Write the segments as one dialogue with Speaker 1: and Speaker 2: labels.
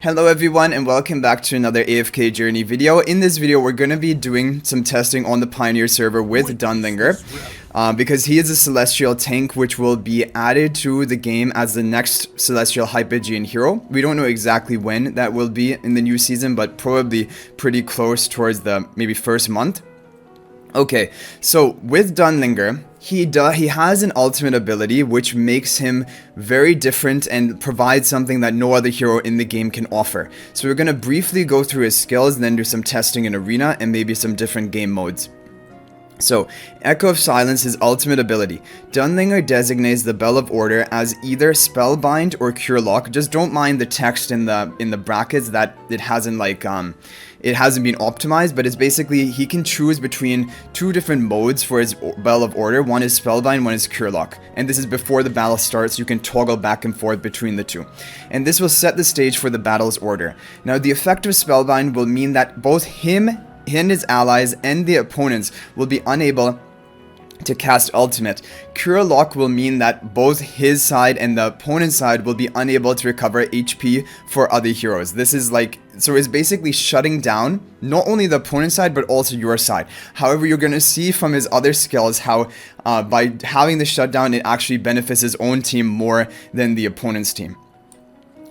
Speaker 1: Hello everyone and welcome back to another AFK journey video. In this video we're going to be doing some testing on the Pioneer server with Dunlingr because he is a Celestial tank which will be added to the game as the next Celestial Hypogean hero. We don't know exactly when that will be in the new season, but probably pretty close towards the maybe first month. Okay, so with Dunlingr, he has an ultimate ability which makes him very different and provides something that no other hero in the game can offer. So we're going to briefly go through his skills and then do some testing in Arena and maybe some different game modes. So, Echo of Silence, his ultimate ability. Dunlingr designates the Bell of Order as either Spellbind or Cure Lock. Just don't mind the text in the brackets that it hasn't it hasn't been optimized, but it's basically he can choose between two different modes for his Bell of Order. One is Spellbind, one is Cure Lock. And this is before the battle starts. You can toggle back and forth between the two. And this will set the stage for the battle's order. Now, the effect of Spellbind will mean that both him and his allies and the opponents will be unable to cast ultimate. Cure Lock will mean that both his side and the opponent's side will be unable to recover HP for other heroes. This is so it's basically shutting down not only the opponent's side but also your side. However, you're going to see from his other skills how by having the shutdown it actually benefits his own team more than the opponent's team.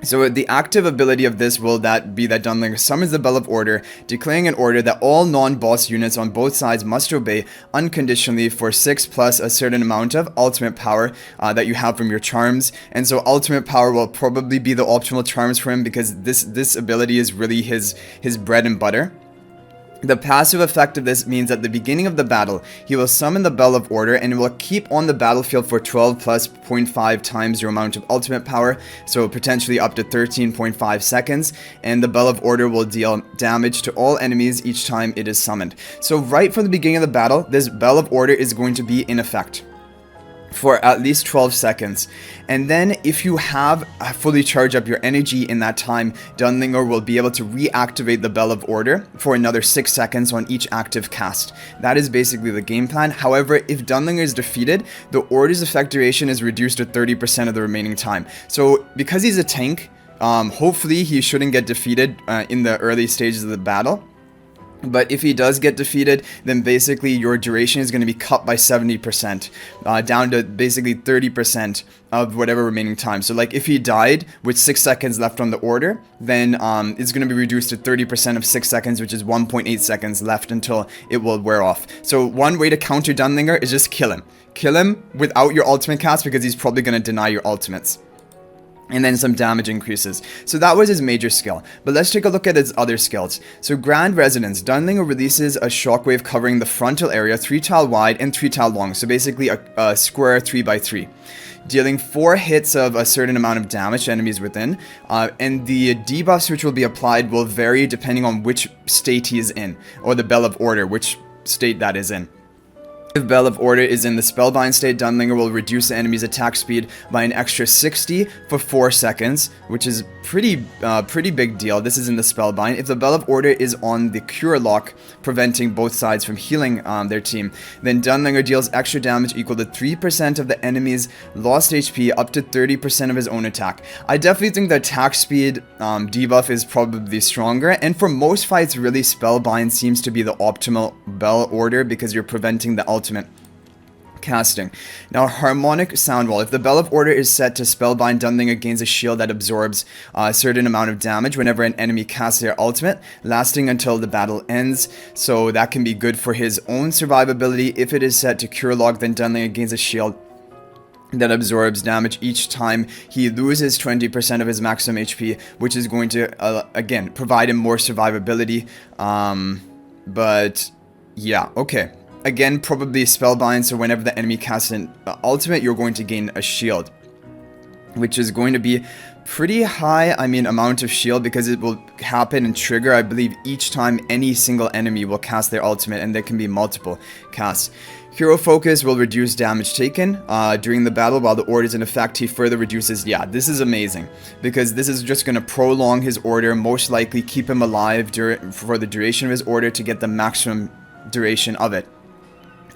Speaker 1: So the active ability of this will be that Dunlingr summons the Bell of Order, declaring an order that all non-boss units on both sides must obey unconditionally for 6 plus a certain amount of ultimate power that you have from your charms. And so ultimate power will probably be the optimal charms for him because this ability is really his bread and butter. The passive effect of this means at the beginning of the battle, he will summon the Bell of Order and it will keep on the battlefield for 12 plus 0.5 times your amount of ultimate power, so potentially up to 13.5 seconds, and the Bell of Order will deal damage to all enemies each time it is summoned. So right from the beginning of the battle, this Bell of Order is going to be in effect for at least 12 seconds. And then if you have fully charged up your energy in that time, Dunlingr will be able to reactivate the Bell of Order for another 6 seconds on each active cast. That is basically the game plan. However, if Dunlingr is defeated, the Order's effect duration is reduced to 30% of the remaining time. So because he's a tank, hopefully he shouldn't get defeated in the early stages of the battle. But if he does get defeated, then basically your duration is going to be cut by 70%, down to basically 30% of whatever remaining time. So like if he died with 6 seconds left on the order, then it's going to be reduced to 30% of 6 seconds, which is 1.8 seconds left until it will wear off. So one way to counter Dunlingr is just kill him. Kill him without your ultimate cast because he's probably going to deny your ultimates. And then some damage increases. So that was his major skill. But let's take a look at his other skills. So Grand Resonance. Dunlingr releases a shockwave covering the frontal area 3 tile wide and 3 tile long. So basically a square 3x3. Dealing 4 hits of a certain amount of damage to enemies within. And the debuffs which will be applied will vary depending on which state he is in. Or the Bell of Order, which state that is in. If Bell of Order is in the Spellbind state, Dunlingr will reduce the enemy's attack speed by an extra 60 for 4 seconds, which is pretty big deal. This is in the Spellbind. If the Bell of Order is on the Cure Lock, preventing both sides from healing their team, then Dunlingr deals extra damage equal to 3% of the enemy's lost HP up to 30% of his own attack. I definitely think the attack speed debuff is probably stronger, and for most fights, really Spellbind seems to be the optimal Bell Order because you're preventing the ultimate casting. Now, Harmonic Sound Wall. If the Bell of Order is set to Spellbind, Dunlingr gains a shield that absorbs a certain amount of damage whenever an enemy casts their ultimate, lasting until the battle ends. So that can be good for his own survivability. If it is set to Cure Lock, then Dunlingr gains a shield that absorbs damage each time he loses 20% of his maximum HP, which is going to, again, provide him more survivability. But, yeah, okay. Again, probably Spellbind, so whenever the enemy casts an ultimate, you're going to gain a shield, which is going to be pretty high, amount of shield because it will happen and trigger, I believe, each time any single enemy will cast their ultimate, and there can be multiple casts. Hero Focus will reduce damage taken during the battle while the order is in effect. He further reduces, yeah, this is amazing because this is just going to prolong his order, most likely keep him alive for the duration of his order to get the maximum duration of it.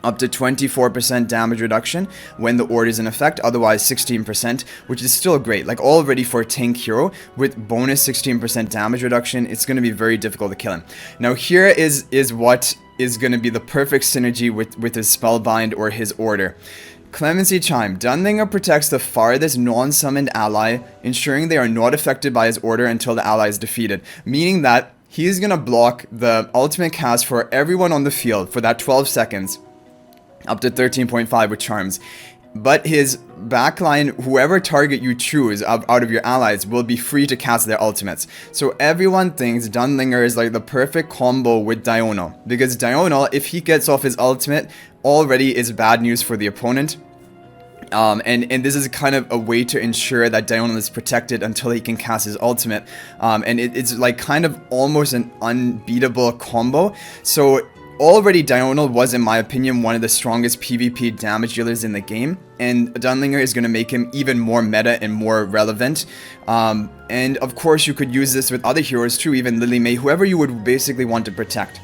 Speaker 1: up to 24% damage reduction when the order is in effect, otherwise 16%, which is still great. Like, already for a tank hero with bonus 16% damage reduction, it's going to be very difficult to kill him. Now here is what is going to be the perfect synergy with his Spellbind or his order. Clemency Chime. Dunlingr protects the farthest non-summoned ally, ensuring they are not affected by his order until the ally is defeated, meaning that he's going to block the ultimate cast for everyone on the field for that 12 seconds. Up to 13.5 with charms. But his backline, whoever target you choose out of your allies, will be free to cast their ultimates. So everyone thinks Dunlingr is like the perfect combo with Diurnal. Because Diurnal, if he gets off his ultimate, already is bad news for the opponent. And this is kind of a way to ensure that Diurnal is protected until he can cast his ultimate. And it's like kind of almost an unbeatable combo. So already Diurnal was, in my opinion, one of the strongest PvP damage dealers in the game, and Dunlingr is going to make him even more meta and more relevant. And of course you could use this with other heroes too, even Lily May, whoever you would basically want to protect.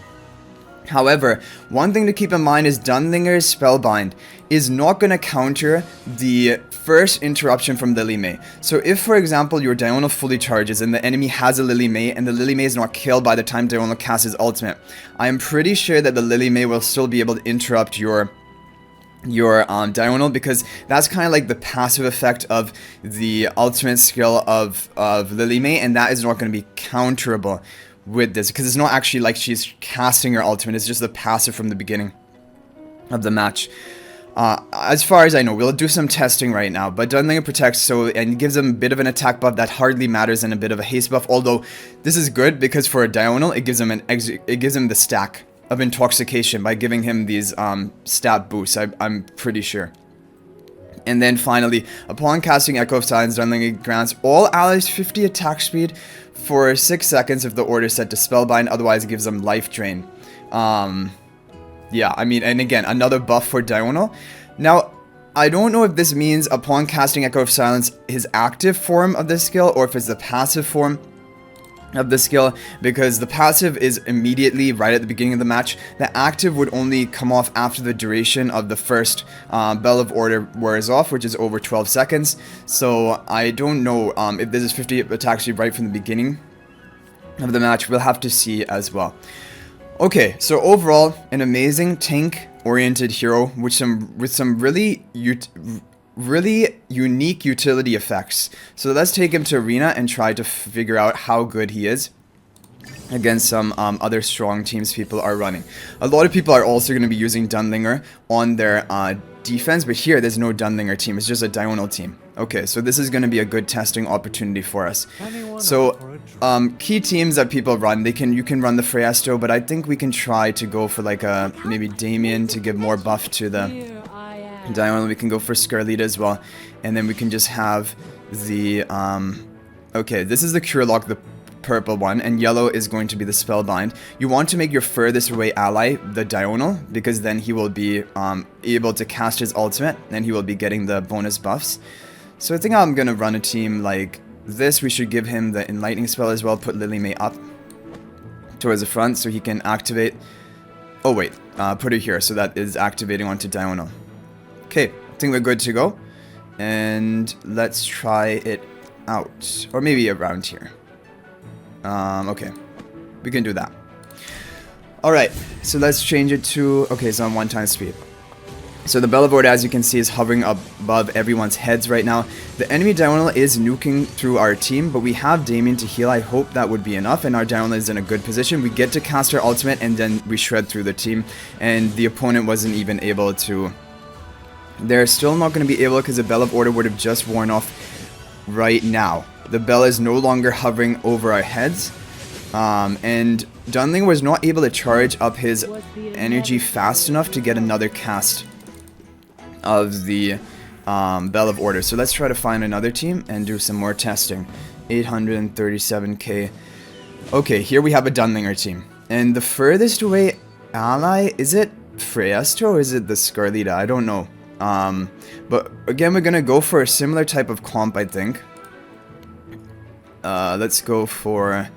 Speaker 1: However, one thing to keep in mind is Dunlingr's Spellbind is not going to counter the first interruption from Lily May. So if, for example, your Diurnal fully charges and the enemy has a Lily May and the Lily May is not killed by the time Diurnal casts his ultimate, I am pretty sure that the Lily May will still be able to interrupt your Diurnal, because that's kind of like the passive effect of the ultimate skill of Lily May, and that is not going to be counterable with this, because it's not actually like she's casting her ultimate, it's just the passive from the beginning of the match. As far as I know, we'll do some testing right now, but Dunlingr protects and gives him a bit of an attack buff that hardly matters and a bit of a haste buff, although this is good because for a Diurnal, it gives him the stack of intoxication by giving him these stat boosts, I'm pretty sure. And then finally, upon casting Echo of Silence, Dunlingr grants all allies 50 attack speed for 6 seconds if the order is set to Spellbind, otherwise it gives them life drain. Yeah, I mean, and again, another buff for Diurnal. Now, I don't know if this means upon casting Echo of Silence, his active form of this skill, or if it's the passive form of the skill, because the passive is immediately right at the beginning of the match. The active would only come off after the duration of the first Bell of Order wears off, which is over 12 seconds. So I don't know if this is 50 attack speed right from the beginning of the match. We'll have to see as well. Okay, so overall, an amazing tank-oriented hero with some really unique utility effects. So let's take him to arena and try to figure out how good he is against some other strong teams people are running. A lot of people are also going to be using Dunlingr on their defense, but here there's no Dunlingr team, it's just a Diurnal team. Okay, so this is going to be a good testing opportunity for us. So key teams that people run, you can run the Freyasto, but I think we can try to go for like a maybe Damien to give more buff to the Diurnal. We can go for Scarlita as well, and then we can just have the okay, this is the Cure Lock, the purple one, and yellow is going to be the Spellbind. You want to make your furthest away ally the Diurnal, because then he will be able to cast his ultimate and he will be getting the bonus buffs. So I think I'm gonna run a team like this. We should give him the Enlightening spell as well, put Lily May up towards the front so he can activate. Oh wait, put her here so that is activating onto Diurnal. Okay, I think we're good to go, and let's try it out, or maybe around here. Okay, we can do that. Alright, so let's change it to, okay, so on 1 speed. So the Bell of Order, as you can see, is hovering above everyone's heads right now. The enemy Diurnal is nuking through our team, but we have Damien to heal. I hope that would be enough, and our Diurnal is in a good position. We get to cast our ultimate, and then we shred through the team, and the opponent wasn't even able to. They're still not going to be able, because the Bell of Order would have just worn off right now. The bell is no longer hovering over our heads, and Dunlingr was not able to charge up his energy fast enough to get another cast of the Bell of Order. So let's try to find another team and do some more testing. 837k. Okay, here we have a Dunlingr team, and the furthest away ally, is it Freyasto or is it the Scarlita? I don't know. But again, we're gonna go for a similar type of comp, I think. Let's go for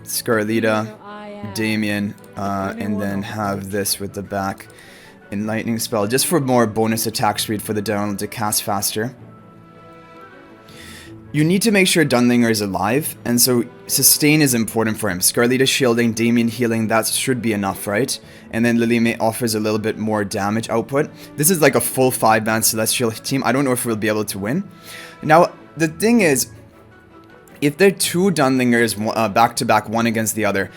Speaker 1: Scarlita. Damien, and then have this with the back Enlightening Spell, just for more bonus attack speed for the Dunlingr to cast faster. You need to make sure Dunlingr is alive, and so sustain is important for him. Scarlita shielding, Damien healing, that should be enough, right? And then Lilymay offers a little bit more damage output. This is like a full 5-man Celestial team. I don't know if we'll be able to win. Now, the thing is, if they're two Dunlingrs back-to-back, one against the other,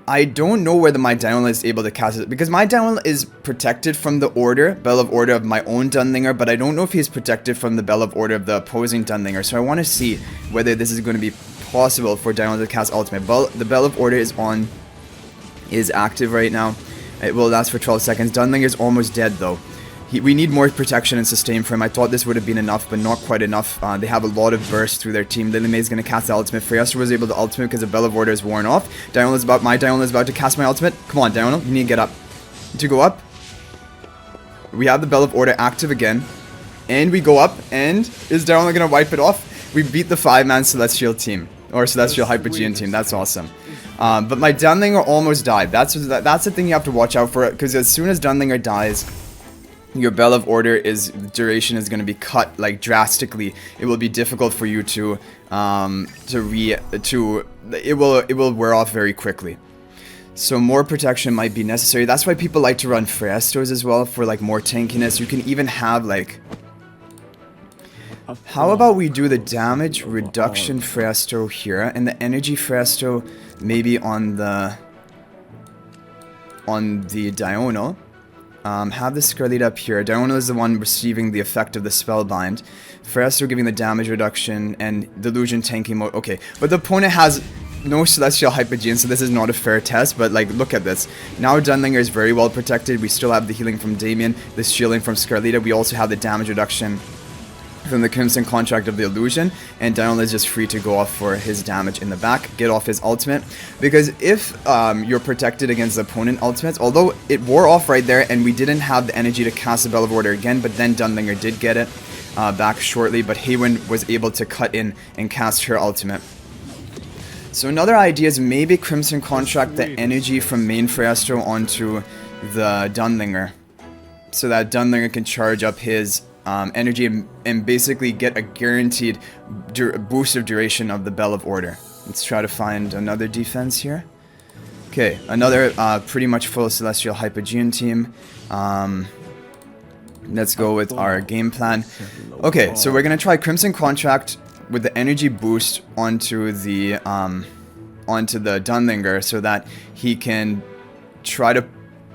Speaker 1: I don't know whether my Dunlingr is able to cast it, because my Dunlingr is protected from the Bell of Order of my own Dunlingr, but I don't know if he's protected from the Bell of Order of the opposing Dunlingr, so I want to see whether this is going to be possible for Dunlingr to cast ultimate. The Bell of Order is active right now. It will last for 12 seconds. Dunlingr is almost dead though. We need more protection and sustain for him. I thought this would have been enough, but not quite enough. They have a lot of bursts through their team. Lilymay is going to cast the ultimate. Freyaster was able to ultimate because the Bell of Order is worn off. My Dunlingr is about to cast my ultimate. Come on, Dunlingr, you need to get up. To go up. We have the Bell of Order active again. And we go up, and is Dunlingr going to wipe it off? We beat the 5-man Celestial team. Or Celestial Hypogean team. That's awesome. But my Dunlingr almost died. That's the thing you have to watch out for, because as soon as Dunlingr dies, your Bell of Order duration is going to be cut like drastically. It will be difficult for you it will wear off very quickly. So more protection might be necessary. That's why people like to run Freastos as well, for like more tankiness. You can even have like, how about we do the damage reduction Freasto here and the energy Freasto maybe on the Diurnal. Have the Scarlita up here. Diurnal is the one receiving the effect of the Spellbind. Freasto giving the damage reduction and Delusion tanking mode. Okay, but the opponent has no Celestial Hypogean, so this is not a fair test, but like, look at this. Now Dunlingr is very well protected. We still have the healing from Damien, the shielding from Scarlita. We also have the damage reduction from the Crimson Contract of the Illusion, and Dunlingr is just free to go off for his damage in the back, get off his ultimate, because if you're protected against the opponent ultimates, although it wore off right there and we didn't have the energy to cast the Bell of Order again, but then Dunlingr did get it back shortly, but Haywyn was able to cut in and cast her ultimate. So another idea is maybe Crimson Contract the energy from main Freasto onto the Dunlingr, so that Dunlingr can charge up his energy and basically get a guaranteed boost of duration of the Bell of Order. Let's try to find another defense here. Okay, another pretty much full Celestial Hypogean team. Let's go with our game plan. Okay, so we're gonna try Crimson Contract with the energy boost onto the Dunlingr, so that he can try to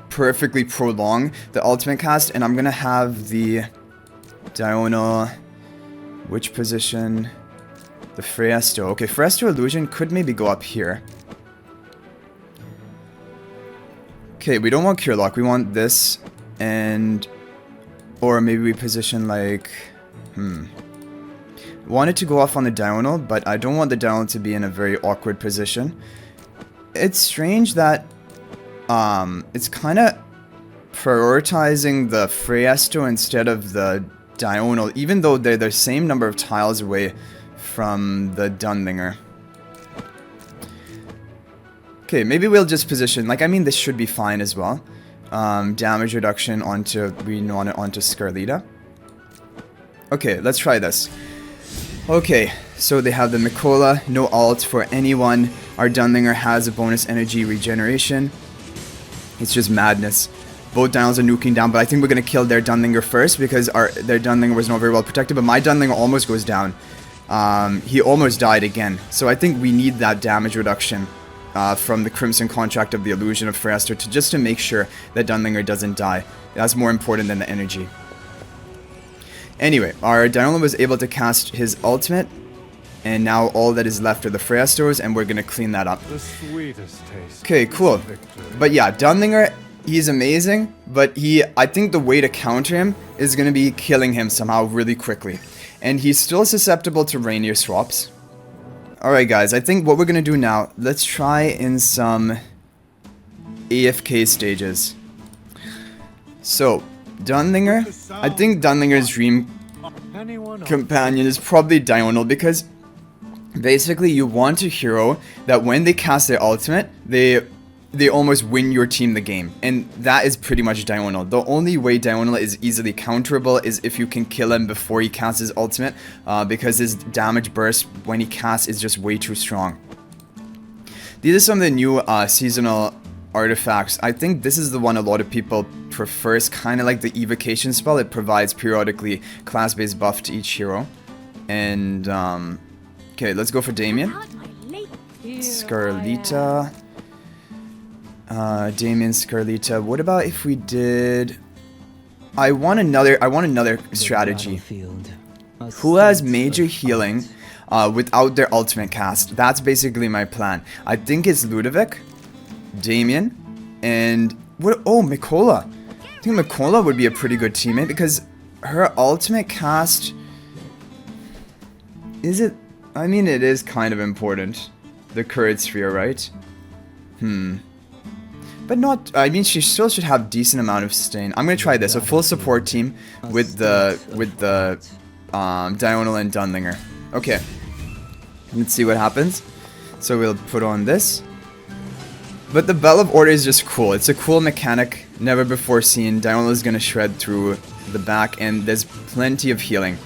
Speaker 1: perfectly prolong the ultimate cast. And I'm gonna have the Diurnal, which position? The Freasto. Okay, Freasto Illusion could maybe go up here. Okay, we don't want Cure Lock, we want this, and or maybe we position like want it to go off on the Diurnal, but I don't want the Diurnal to be in a very awkward position. It's strange that it's kind of prioritizing the Freasto instead of the Diurnal, even though they're the same number of tiles away from the Dunlingr. Okay, maybe we'll just position, like, I mean, this should be fine as well. Damage reduction onto Scarlita. Okay, let's try this. Okay, so they have the Mikola, no ult for anyone. Our Dunlingr has a bonus energy regeneration. It's just madness. Both Dunlingrs are nuking down, but I think we're going to kill their Dunlingr first, because their Dunlingr was not very well protected, but my Dunlingr almost goes down. He almost died again. So I think we need that damage reduction from the Crimson Contract of the Illusion of Freaster just to make sure that Dunlingr doesn't die. That's more important than the energy. Anyway, our Dunlingr was able to cast his ultimate, and now all that is left are the Freastos, and we're going to clean that up. Okay, cool. But yeah, Dunlingr, he's amazing, but I think the way to counter him is going to be killing him somehow really quickly. And he's still susceptible to Rainier swaps. Alright guys, I think what we're going to do now, let's try in some AFK stages. So, Dunlingr, I think Dunlingr's dream companion is probably Diurnal, because basically you want a hero that when they cast their ultimate, they they almost win your team the game. And that is pretty much Diurnal. The only way Diurnal is easily counterable is if you can kill him before he casts his ultimate, because his damage burst when he casts is just way too strong. These are some of the new seasonal artifacts. I think this is the one a lot of people prefer. It's kind of like the evocation spell. It provides periodically class-based buff to each hero. And, okay, let's go for Damien. Scarlita. Damien, Scarlita. What about if we did... I want another strategy. Who has major healing without their ultimate cast? That's basically my plan. I think it's Ludovic, Damien, and... what? Oh, Mikola. I think Mikola would be a pretty good teammate because her ultimate cast... Is it... I mean, it is kind of important. The Courage Sphere, right? But not... I mean, she still should have decent amount of sustain. I'm gonna try this. A full support team with the Diurnal and Dunlingr. Okay. Let's see what happens. So we'll put on this. But the Bell of Order is just cool. It's a cool mechanic. Never before seen. Diurnal is gonna shred through the back, and there's plenty of healing.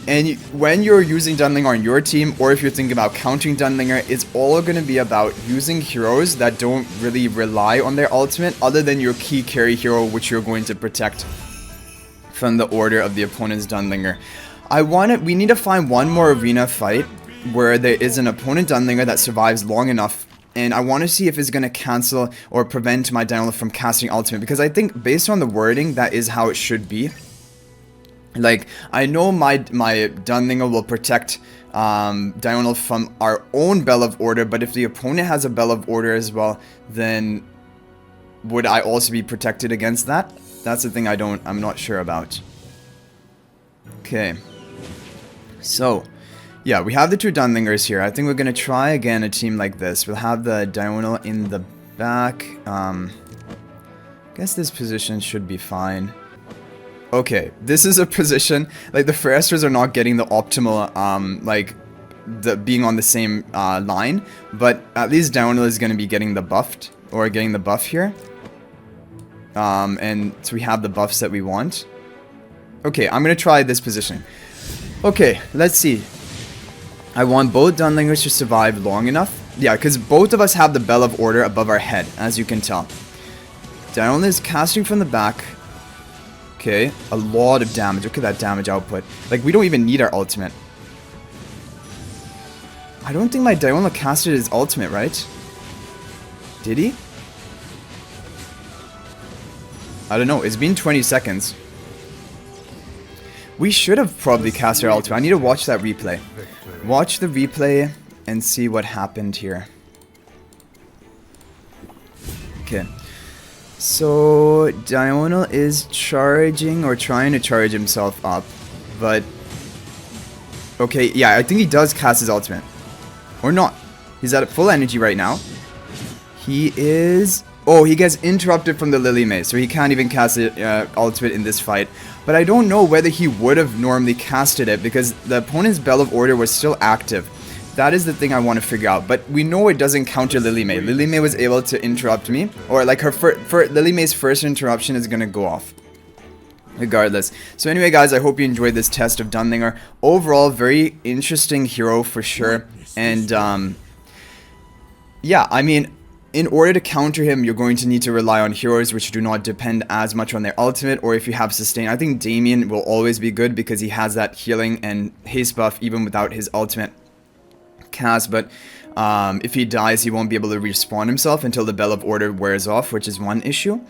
Speaker 1: And when you're using Dunlingr on your team, or if you're thinking about countering Dunlingr, it's all going to be about using heroes that don't really rely on their ultimate, other than your key carry hero, which you're going to protect from the order of the opponent's Dunlingr. We need to find one more arena fight where there is an opponent Dunlingr that survives long enough, and I want to see if it's going to cancel or prevent my Diurnal from casting ultimate, because I think based on the wording, that is how it should be. Like, I know my Dunlingr will protect Diurnal from our own Bell of Order, but if the opponent has a Bell of Order as well, then would I also be protected against that? That's the thing I'm not sure about. Okay. So, yeah, we have the two Dunlingrs here. I think we're going to try again a team like this. We'll have the Diurnal in the back. Guess this position should be fine. Okay, this is a position, like the Thrusters are not getting the optimal, being on the same line, but at least Diurnal is going to be getting the buffed, or getting the buff here. And so we have the buffs that we want. Okay, I'm going to try this position. Okay, let's see. I want both Dunlingers to survive long enough. Yeah, because both of us have the Bell of Order above our head, as you can tell. Diurnal is casting from the back. Okay, a lot of damage. Look at that damage output. Like, we don't even need our ultimate. I don't think my Diurnal casted his ultimate, right? Did he? I don't know. It's been 20 seconds. We should have probably cast our ultimate. I need to watch that replay. Watch the replay and see what happened here. Okay. So, Diurnal is charging, or trying to charge himself up, but... Okay, yeah, I think he does cast his ultimate. Or not. He's at full energy right now. He is... Oh, he gets interrupted from the Lily Maze, so he can't even cast the ultimate in this fight. But I don't know whether he would have normally casted it, because the opponent's Bell of Order was still active. That is the thing I want to figure out. But we know it doesn't counter Lily May. Lily May was able to interrupt me. Or like Lily May's first interruption is going to go off. Regardless. So anyway guys, I hope you enjoyed this test of Dunlingr. Overall, very interesting hero for sure. And yeah, I mean, in order to counter him, you're going to need to rely on heroes which do not depend as much on their ultimate, or if you have sustain. I think Damien will always be good because he has that healing and haste buff even without his ultimate cast, but if he dies, he won't be able to respawn himself until the Bell of Order wears off, which is one issue.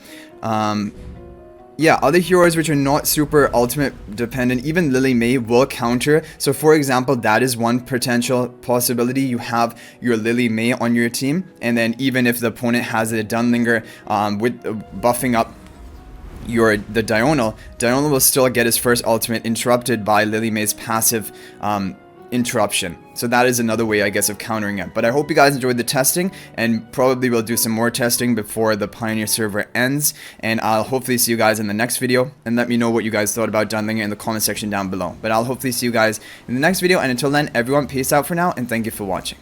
Speaker 1: Yeah, other heroes which are not super ultimate dependent, even Lily May will counter. So for example, that is one potential possibility. You have your Lily May on your team, and then even if the opponent has a Dunlingr with buffing up the Diurnal will still get his first ultimate interrupted by Lily May's passive interruption. So that is another way, I guess, of countering it. But I hope you guys enjoyed the testing, and probably we'll do some more testing before the Pioneer server ends. And I'll hopefully see you guys in the next video, and let me know what you guys thought about Dunlingr in the comment section down below. But I'll hopefully see you guys in the next video, and until then, everyone, peace out for now, and thank you for watching.